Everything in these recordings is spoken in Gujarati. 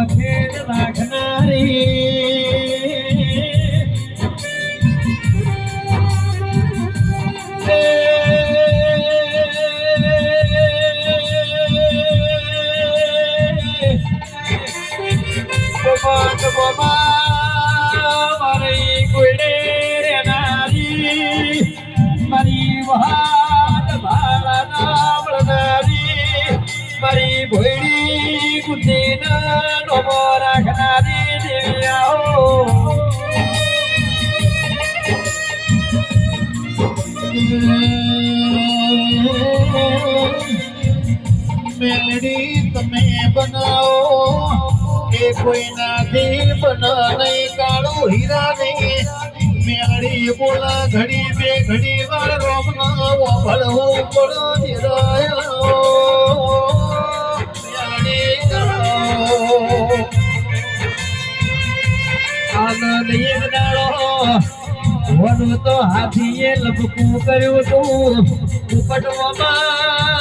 ખેડ રાખનારી મારી ગુડે નારી મારી વહાદ ભાલા નામનારી મારી ભોયડી ગુંદીના નોમો રાખનારી દેવ્યાઓ મેલડી તમે બનાવો એ કોઈ નાથી બના નહીં કાળું હીરા નહીં મેલડી બોલા ઘડી બે ઘડી વાર રોમના ભળવું પડો આનંદ એક દાડો વડું તો હાથીએ લપકું કર્યું તું ઉપટવામાં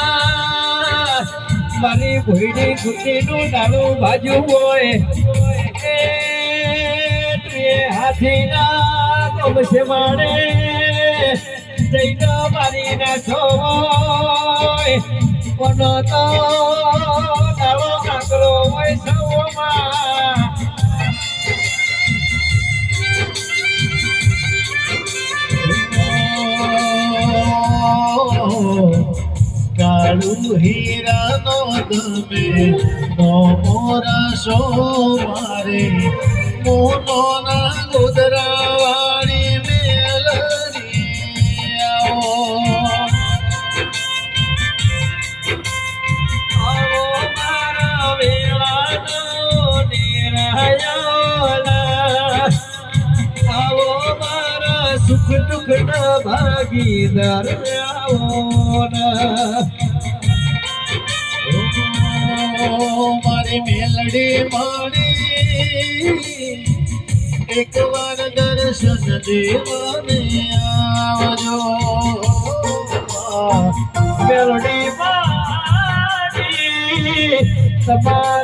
મારી ભોયડી ગુંદીનું ડાળું બાજુ હોય એ હાથીના ગમશે માણે જઈને મારી નાખો પણ તો ડાળો કાંકરો હોય સૌમાં કાળું હીરાનો તમે નો મોરા સો મારે મોનો ના ગોદરાવાળી મેલડી આવો મારા વેળાનો નિરાયોલા આવો મારા સુખ દુઃખના ભાગીદાર મારી મેલડી માણી એક વાર દર્શન દેવાને આવજો મેલડી માણી તમારા